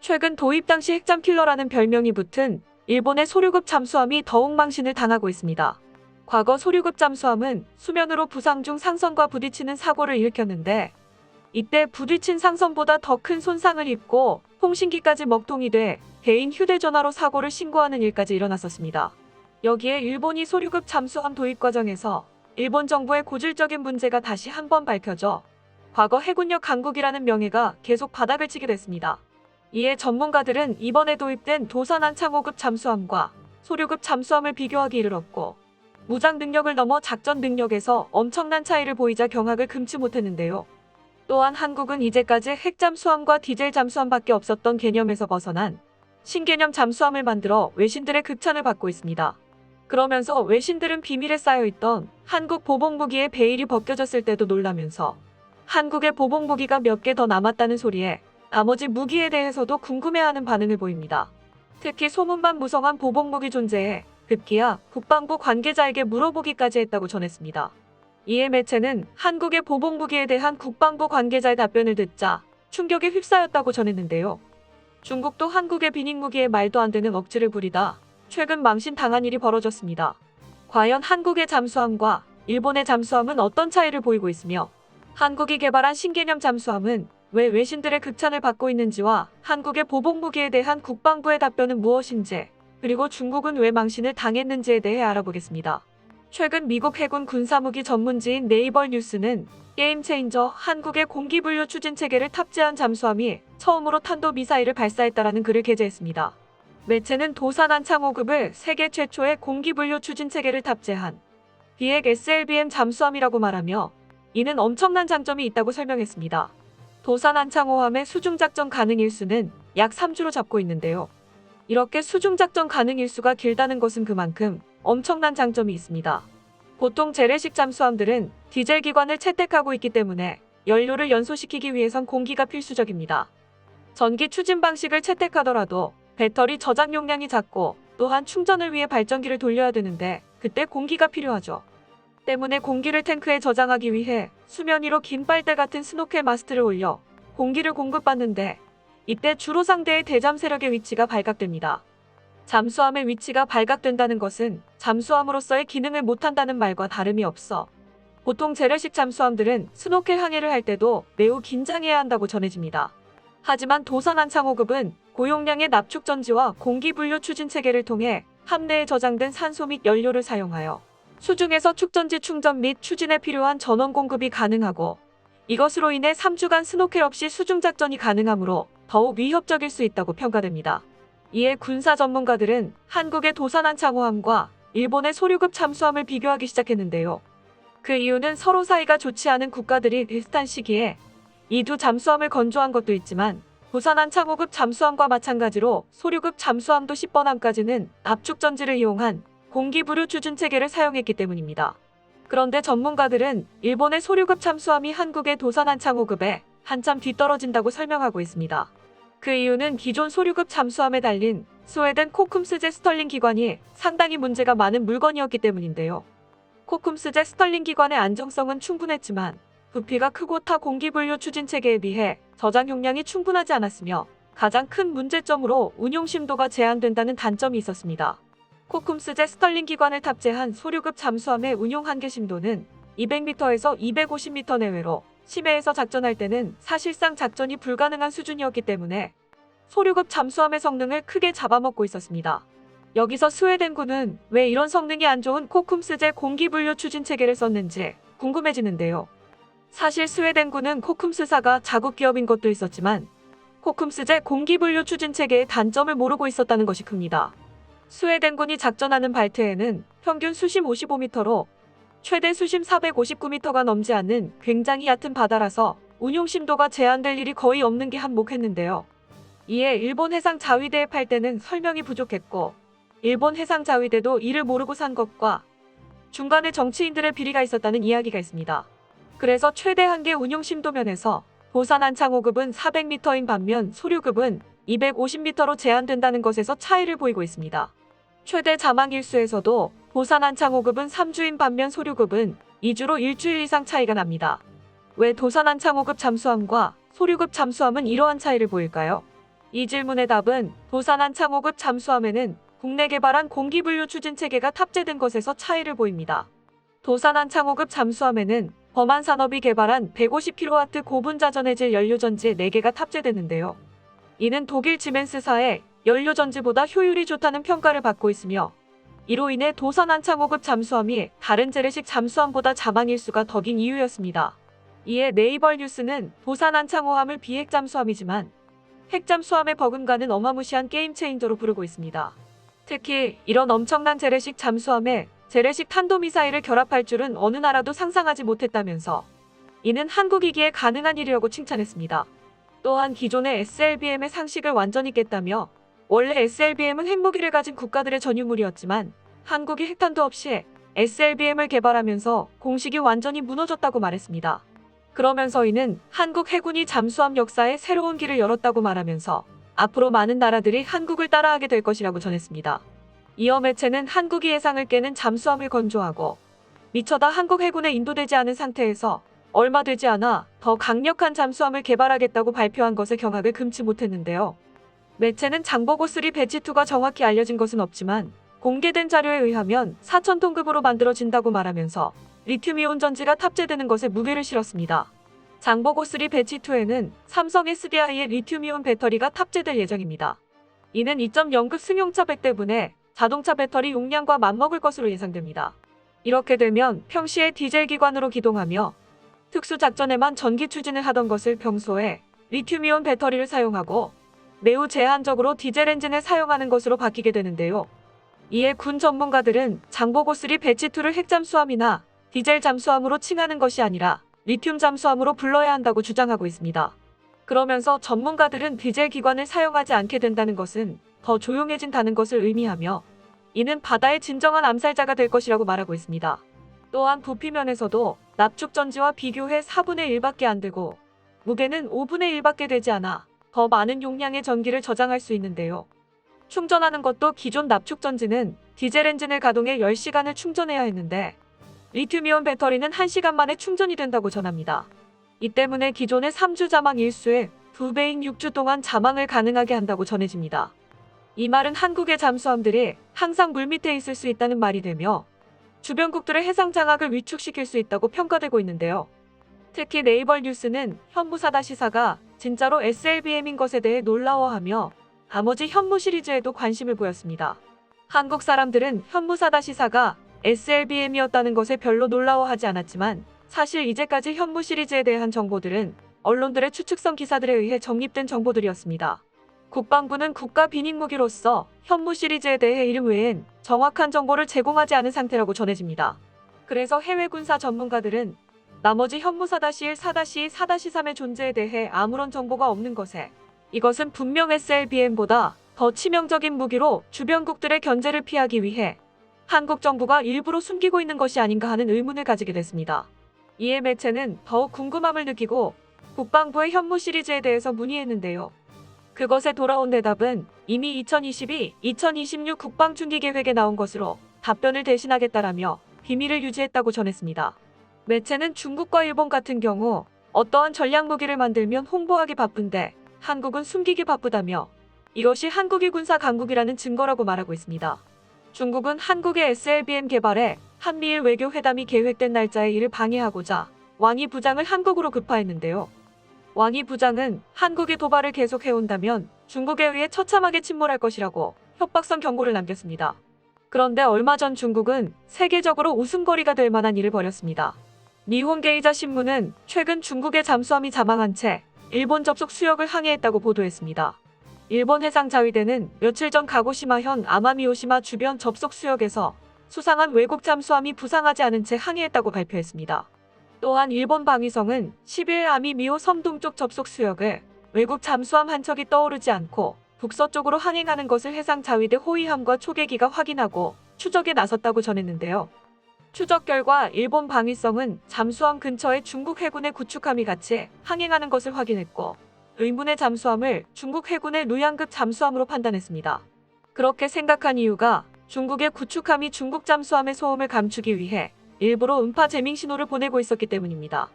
최근 도입 당시 핵잠킬러라는 별명이 붙은 일본의 소류급 잠수함이 더욱 망신을 당하고 있습니다. 과거 소류급 잠수함은 수면으로 부상 중 상선과 부딪히는 사고를 일으켰는데 이때 부딪힌 상선보다 더 큰 손상을 입고 통신기까지 먹통이 돼 개인 휴대전화로 사고를 신고하는 일까지 일어났었습니다. 여기에 일본이 소류급 잠수함 도입 과정에서 일본 정부의 고질적인 문제가 다시 한번 밝혀져 과거 해군력 강국이라는 명예가 계속 바닥을 치게 됐습니다. 이에 전문가들은 이번에 도입된 도산한 창호급 잠수함과 소류급 잠수함을 비교하기 이르렀고 무장 능력을 넘어 작전 능력에서 엄청난 차이를 보이자 경악을 금치 못했는데요. 또한 한국은 이제까지 핵잠수함과 디젤 잠수함밖에 없었던 개념에서 벗어난 신개념 잠수함을 만들어 외신들의 극찬을 받고 있습니다. 그러면서 외신들은 비밀에 쌓여있던 한국 보복무기의 베일이 벗겨졌을 때도 놀라면서 한국의 보복무기가 몇 개 더 남았다는 소리에 나머지 무기에 대해서도 궁금해하는 반응을 보입니다. 특히 소문만 무성한 보복무기 존재에 급기야 국방부 관계자에게 물어보기까지 했다고 전했습니다. 이에 매체는 한국의 보복무기에 대한 국방부 관계자의 답변을 듣자 충격에 휩싸였다고 전했는데요. 중국도 한국의 비닉무기에 말도 안 되는 억지를 부리다 최근 망신당한 일이 벌어졌습니다. 과연 한국의 잠수함과 일본의 잠수함은 어떤 차이를 보이고 있으며 한국이 개발한 신개념 잠수함은 왜 외신들의 극찬을 받고 있는지와 한국의 보복무기에 대한 국방부의 답변은 무엇인지 그리고 중국은 왜 망신을 당했는지에 대해 알아보겠습니다. 최근 미국 해군 군사무기 전문지인 네이버 뉴스는 게임체인저 한국의 공기분류 추진체계를 탑재한 잠수함이 처음으로 탄도미사일을 발사했다라는 글을 게재했습니다. 매체는 도산한 창호급을 세계 최초의 공기분류 추진체계를 탑재한 비핵 SLBM 잠수함이라고 말하며 이는 엄청난 장점이 있다고 설명했습니다. 도산한 창호함의 수중작전 가능 일수는 약 3주로 잡고 있는데요. 이렇게 수중작전 가능 일수가 길다는 것은 그만큼 엄청난 장점이 있습니다. 보통 재래식 잠수함들은 디젤 기관을 채택하고 있기 때문에 연료를 연소시키기 위해선 공기가 필수적입니다. 전기 추진 방식을 채택하더라도 배터리 저장 용량이 작고 또한 충전을 위해 발전기를 돌려야 되는데 그때 공기가 필요하죠. 때문에 공기를 탱크에 저장하기 위해 수면 위로 긴 빨대 같은 스노켈 마스트를 올려 공기를 공급받는데 이때 주로 상대의 대잠 세력의 위치가 발각됩니다. 잠수함의 위치가 발각된다는 것은 잠수함으로서의 기능을 못한다는 말과 다름이 없어 보통 재래식 잠수함들은 스노켈 항해를 할 때도 매우 긴장해야 한다고 전해집니다. 하지만 도산한 창호급은 고용량의 납축전지와 공기분류 추진체계를 통해 함내에 저장된 산소 및 연료를 사용하여 수중에서 축전지 충전 및 추진에 필요한 전원 공급이 가능하고 이것으로 인해 3주간 스노켈 없이 수중작전이 가능하므로 더욱 위협적일 수 있다고 평가됩니다. 이에 군사 전문가들은 한국의 도산한 창호함과 일본의 소류급 잠수함을 비교하기 시작했는데요. 그 이유는 서로 사이가 좋지 않은 국가들이 비슷한 시기에 이 두 잠수함을 건조한 것도 있지만 도산한 창호급 잠수함과 마찬가지로 소류급 잠수함도 10번함까지는 납축전지를 이용한 공기분류 추진체계를 사용했기 때문입니다. 그런데 전문가들은 일본의 소류급 잠수함이 한국의 도산한 창호급에 한참 뒤떨어진다고 설명하고 있습니다. 그 이유는 기존 소류급 잠수함에 달린 스웨덴 코쿰스제 스털링 기관이 상당히 문제가 많은 물건이었기 때문인데요. 코쿰스제 스털링 기관의 안정성은 충분했지만 부피가 크고 타 공기분류 추진체계에 비해 저장 용량이 충분하지 않았으며 가장 큰 문제점으로 운용 심도가 제한된다는 단점이 있었습니다. 코쿰스제 스털링 기관을 탑재한 소류급 잠수함의 운용 한계 심도는 200m에서 250m 내외로 심해에서 작전할 때는 사실상 작전이 불가능한 수준이었기 때문에 소류급 잠수함의 성능을 크게 잡아먹고 있었습니다. 여기서 스웨덴군은 왜 이런 성능이 안 좋은 코쿰스제 공기분류 추진체계를 썼는지 궁금해지는데요. 사실 스웨덴군은 코쿰스사가 자국 기업인 것도 있었지만 코쿰스제 공기분류 추진체계의 단점을 모르고 있었다는 것이 큽니다. 스웨덴군이 작전하는 발트해는 평균 수심 55m로 최대 수심 459m가 넘지 않는 굉장히 얕은 바다라서 운용 심도가 제한될 일이 거의 없는 게 한몫했는데요. 이에 일본 해상 자위대에 팔 때는 설명이 부족했고 일본 해상 자위대도 이를 모르고 산 것과 중간에 정치인들의 비리가 있었다는 이야기가 있습니다. 그래서 최대 한계 운용 심도 면에서 도산한 창호급은 400m인 반면 소류급은 250m로 제한된다는 것에서 차이를 보이고 있습니다. 최대 자망 일수에서도 도산한 창호급은 3주인 반면 소류급은 2주로 일주일 이상 차이가 납니다. 왜 도산한 창호급 잠수함과 소류급 잠수함은 이러한 차이를 보일까요? 이 질문의 답은 도산한 창호급 잠수함에는 국내 개발한 공기분류 추진 체계가 탑재된 것에서 차이를 보입니다. 도산한 창호급 잠수함에는 범한산업이 개발한 150kW 고분자전해질 연료전지 4개가 탑재되는데요. 이는 독일 지멘스사의 연료전지보다 효율이 좋다는 평가를 받고 있으며 이로 인해 도산한 창호급 잠수함이 다른 재래식 잠수함보다 자망일수가 더 긴 이유였습니다. 이에 네이버 뉴스는 도산한 창호함을 비핵 잠수함이지만 핵 잠수함의 버금가는 어마무시한 게임 체인저로 부르고 있습니다. 특히 이런 엄청난 재래식 잠수함에 재래식 탄도미사일을 결합할 줄은 어느 나라도 상상하지 못했다면서 이는 한국이기에 가능한 일이라고 칭찬했습니다. 또한 기존의 SLBM의 상식을 완전히 깼다며 원래 SLBM은 핵무기를 가진 국가들의 전유물이었지만 한국이 핵탄두 없이 SLBM을 개발하면서 공식이 완전히 무너졌다고 말했습니다. 그러면서 이는 한국 해군이 잠수함 역사에 새로운 길을 열었다고 말하면서 앞으로 많은 나라들이 한국을 따라하게 될 것이라고 전했습니다. 이어 매체는 한국이 예상을 깨는 잠수함을 건조하고 미처다 한국 해군에 인도되지 않은 상태에서 얼마 되지 않아 더 강력한 잠수함을 개발하겠다고 발표한 것에 경악을 금치 못했는데요. 매체는 장보고3 배치2가 정확히 알려진 것은 없지만 공개된 자료에 의하면 4,000톤급으로 만들어진다고 말하면서 리튬이온 전지가 탑재되는 것에 무게를 실었습니다. 장보고3 배치2에는 삼성 SDI의 리튬이온 배터리가 탑재될 예정입니다. 이는 2.0급 승용차 100대분의 자동차 배터리 용량과 맞먹을 것으로 예상됩니다. 이렇게 되면 평시에 디젤 기관으로 기동하며 특수작전에만 전기 추진을 하던 것을 평소에 리튬이온 배터리를 사용하고 매우 제한적으로 디젤 엔진을 사용하는 것으로 바뀌게 되는데요. 이에 군 전문가들은 장보고3 배치2를 핵잠수함이나 디젤 잠수함으로 칭하는 것이 아니라 리튬 잠수함으로 불러야 한다고 주장하고 있습니다. 그러면서 전문가들은 디젤 기관을 사용하지 않게 된다는 것은 더 조용해진다는 것을 의미하며 이는 바다의 진정한 암살자가 될 것이라고 말하고 있습니다. 또한 부피면에서도 납축전지와 비교해 4분의 1밖에 안 되고 무게는 5분의 1밖에 되지 않아 더 많은 용량의 전기를 저장할 수 있는데요. 충전하는 것도 기존 납축전지는 디젤 엔진을 가동해 10시간을 충전해야 했는데 리튬이온 배터리는 1시간 만에 충전이 된다고 전합니다. 이 때문에 기존의 3주 자망 일수의 2배인 6주 동안 자망을 가능하게 한다고 전해집니다. 이 말은 한국의 잠수함들이 항상 물밑에 있을 수 있다는 말이 되며 주변국들의 해상 장악을 위축시킬 수 있다고 평가되고 있는데요. 특히 네이버 뉴스는 현무사다시사가 진짜로 SLBM인 것에 대해 놀라워하며 나머지 현무 시리즈에도 관심을 보였습니다. 한국 사람들은 현무사다시사가 SLBM이었다는 것에 별로 놀라워하지 않았지만 사실 이제까지 현무 시리즈에 대한 정보들은 언론들의 추측성 기사들에 의해 정립된 정보들이었습니다. 국방부는 국가 비닉무기로서 현무 시리즈에 대해 이름 외엔 정확한 정보를 제공하지 않은 상태라고 전해집니다. 그래서 해외 군사 전문가들은 나머지 현무 4-1, 4-2, 4-3의 존재에 대해 아무런 정보가 없는 것에 이것은 분명 SLBM보다 더 치명적인 무기로 주변국들의 견제를 피하기 위해 한국 정부가 일부러 숨기고 있는 것이 아닌가 하는 의문을 가지게 됐습니다. 이에 매체는 더욱 궁금함을 느끼고 국방부의 현무 시리즈에 대해서 문의했는데요. 그것에 돌아온 대답은 이미 2022-2026 국방중기계획에 나온 것으로 답변을 대신하겠다라며 비밀을 유지했다고 전했습니다. 매체는 중국과 일본 같은 경우 어떠한 전략무기를 만들면 홍보하기 바쁜데 한국은 숨기기 바쁘다며 이것이 한국이 군사 강국이라는 증거라고 말하고 있습니다. 중국은 한국의 SLBM 개발에 한미일 외교 회담이 계획된 날짜에 이를 방해하고자 왕이 부장을 한국으로 급파했는데요. 왕이 부장은 한국이 도발을 계속해온다면 중국에 의해 처참하게 침몰할 것이라고 협박성 경고를 남겼습니다. 그런데 얼마 전 중국은 세계적으로 웃음거리가 될 만한 일을 벌였습니다. 니혼게이자 신문은 최근 중국의 잠수함이 자망한 채 일본 접속 수역을 항해했다고 보도했습니다. 일본 해상자위대는 며칠 전 가고시마현 아마미오시마 주변 접속 수역에서 수상한 외국 잠수함이 부상하지 않은 채 항해했다고 발표했습니다. 또한 일본 방위성은 10일 아미미오 섬 동쪽 접속 수역을 외국 잠수함 한 척이 떠오르지 않고 북서쪽으로 항행하는 것을 해상자위대 호위함과 초계기가 확인하고 추적에 나섰다고 전했는데요. 추적 결과 일본 방위성은 잠수함 근처에 중국 해군의 구축함이 같이 항행하는 것을 확인했고 의문의 잠수함을 중국 해군의 루양급 잠수함으로 판단했습니다. 그렇게 생각한 이유가 중국의 구축함이 중국 잠수함의 소음을 감추기 위해 일부러 음파 재밍 신호를 보내고 있었기 때문입니다.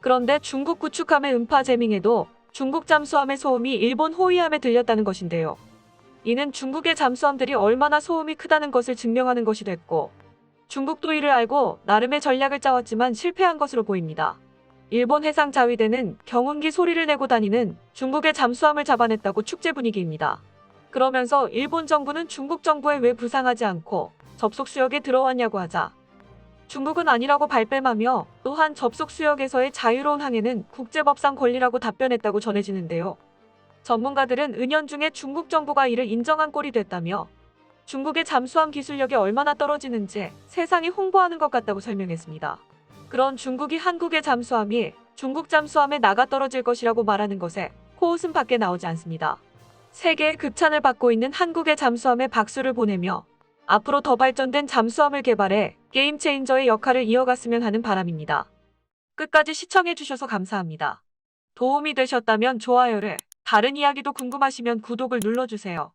그런데 중국 구축함의 음파 재밍에도 중국 잠수함의 소음이 일본 호위함에 들렸다는 것인데요. 이는 중국의 잠수함들이 얼마나 소음이 크다는 것을 증명하는 것이 됐고, 중국도 이를 알고 나름의 전략을 짜왔지만 실패한 것으로 보입니다. 일본 해상자위대는 경운기 소리를 내고 다니는 중국의 잠수함을 잡아냈다고 축제 분위기입니다. 그러면서 일본 정부는 중국 정부에 왜 부상하지 않고 접속 수역에 들어왔냐고 하자 중국은 아니라고 발뺌하며 또한 접속 수역에서의 자유로운 항해는 국제법상 권리라고 답변했다고 전해지는데요. 전문가들은 은연중에 중국 정부가 이를 인정한 꼴이 됐다며 중국의 잠수함 기술력이 얼마나 떨어지는지 세상에 홍보하는 것 같다고 설명했습니다. 그런 중국이 한국의 잠수함이 중국 잠수함에 나가 떨어질 것이라고 말하는 것에 코웃음 밖에 나오지 않습니다. 세계의 극찬을 받고 있는 한국의 잠수함에 박수를 보내며 앞으로 더 발전된 잠수함을 개발해 게임 체인저의 역할을 이어갔으면 하는 바람입니다. 끝까지 시청해주셔서 감사합니다. 도움이 되셨다면 좋아요를, 다른 이야기도 궁금하시면 구독을 눌러주세요.